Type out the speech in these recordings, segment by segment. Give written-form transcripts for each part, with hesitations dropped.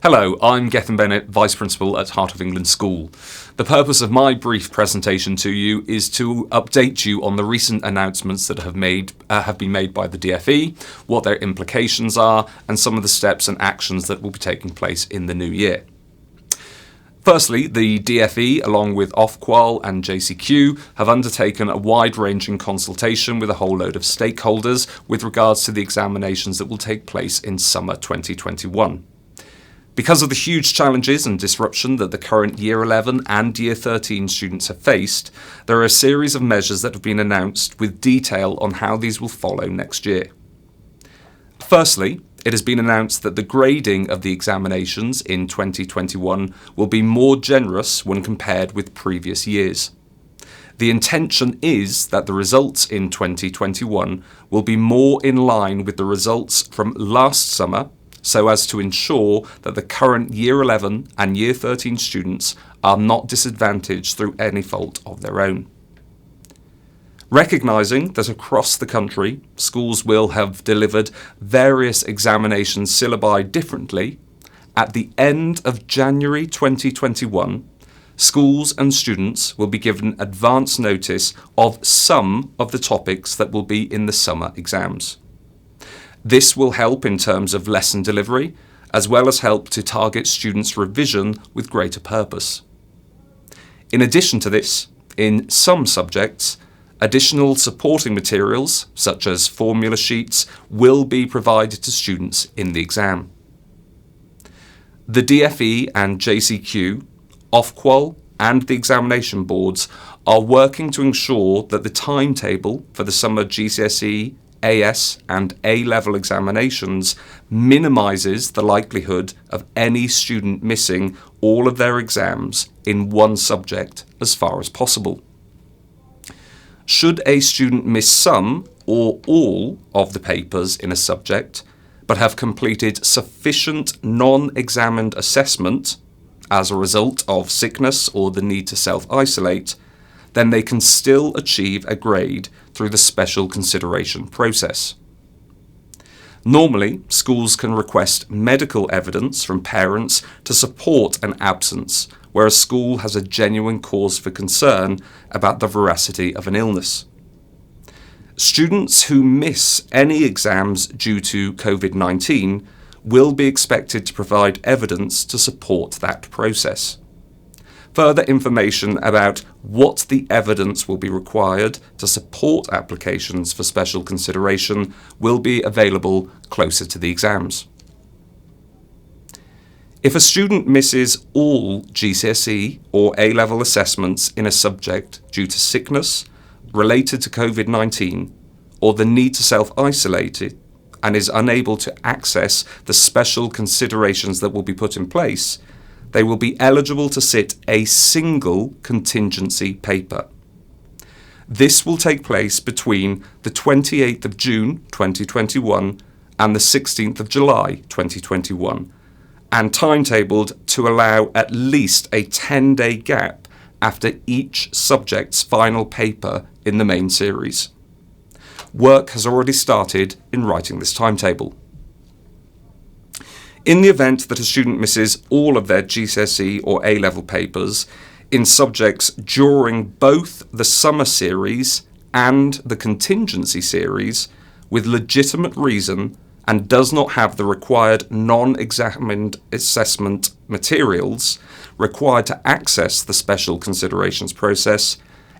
Hello, I'm Bennett, Vice Principal at Heart of England School. The purpose of my brief presentation to you is to update you on the recent announcements that have been made by the DfE, what their implications are, and some of the steps and actions that will be taking place in the new year. Firstly, the DfE, along with Ofqual and JCQ, have undertaken a wide-ranging consultation with a whole load of stakeholders with regards to the examinations that will take place in summer 2021. Because of the huge challenges and disruption that the current Year 11 and Year 13 students have faced, there are a series of measures that have been announced with detail on how these will follow next year. Firstly, it has been announced that the grading of the examinations in 2021 will be more generous when compared with previous years. The intention is that the results in 2021 will be more in line with the results from last summer, so as to ensure that the current Year 11 and Year 13 students are not disadvantaged through any fault of their own. Recognising that across the country, schools will have delivered various examination syllabi differently, at the end of January 2021, schools and students will be given advance notice of some of the topics that will be in the summer exams. This will help in terms of lesson delivery, as well as help to target students' revision with greater purpose. In addition to this, in some subjects, additional supporting materials, such as formula sheets, will be provided to students in the exam. The DfE and JCQ, Ofqual, and the examination boards are working to ensure that the timetable for the summer GCSE, AS and A-level examinations minimises the likelihood of any student missing all of their exams in one subject as far as possible. Should a student miss some or all of the papers in a subject, but have completed sufficient non-examined assessment as a result of sickness or the need to self-isolate, then they can still achieve a grade through the special consideration process. Normally, schools can request medical evidence from parents to support an absence where a school has a genuine cause for concern about the veracity of an illness. Students who miss any exams due to COVID-19 will be expected to provide evidence to support that process. Further information about what the evidence will be required to support applications for special consideration will be available closer to the exams. If a student misses all GCSE or A-level assessments in a subject due to sickness related to COVID-19 or the need to self-isolate it and is unable to access the special considerations that will be put in place, they will be eligible to sit a single contingency paper. This will take place between the 28th of June 2021 and the 16th of July 2021, and timetabled to allow at least a 10-day gap after each subject's final paper in the main series. Work has already started in writing this timetable. In the event that a student misses all of their GCSE or A-level papers in subjects during both the summer series and the contingency series with legitimate reason and does not have the required non-examined assessment materials required to access the special considerations process,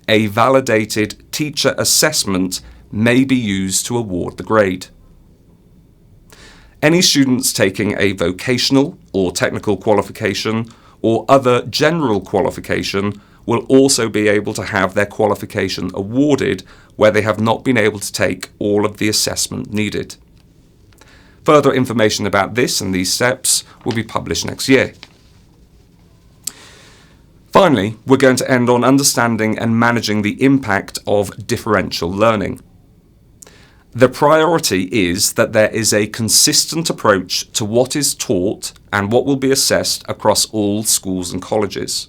a validated teacher assessment may be used to award the grade. Any students taking a vocational or technical qualification or other general qualification will also be able to have their qualification awarded where they have not been able to take all of the assessment needed. Further information about this and these steps will be published next year. Finally, we're going to end on understanding and managing the impact of differential learning. The priority is that there is a consistent approach to what is taught and what will be assessed across all schools and colleges.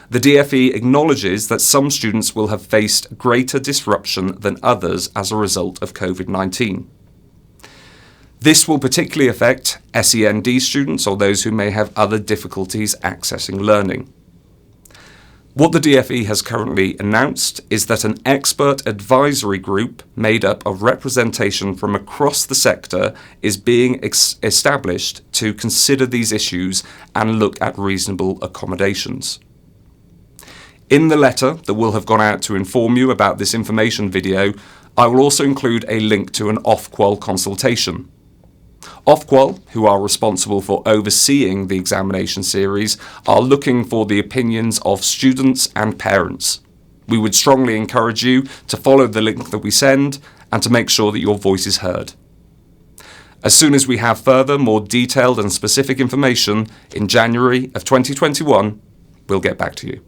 The DfE acknowledges that some students will have faced greater disruption than others as a result of COVID-19. This will particularly affect SEND students or those who may have other difficulties accessing learning. What the DfE has currently announced is that an expert advisory group made up of representation from across the sector is being established to consider these issues and look at reasonable accommodations. In the letter that will have gone out to inform you about this information video, I will also include a link to an Ofqual consultation. Ofqual, who are responsible for overseeing the examination series, are looking for the opinions of students and parents. We would strongly encourage you to follow the link that we send and to make sure that your voice is heard. As soon as we have further, more detailed and specific information in January of 2021, we'll get back to you.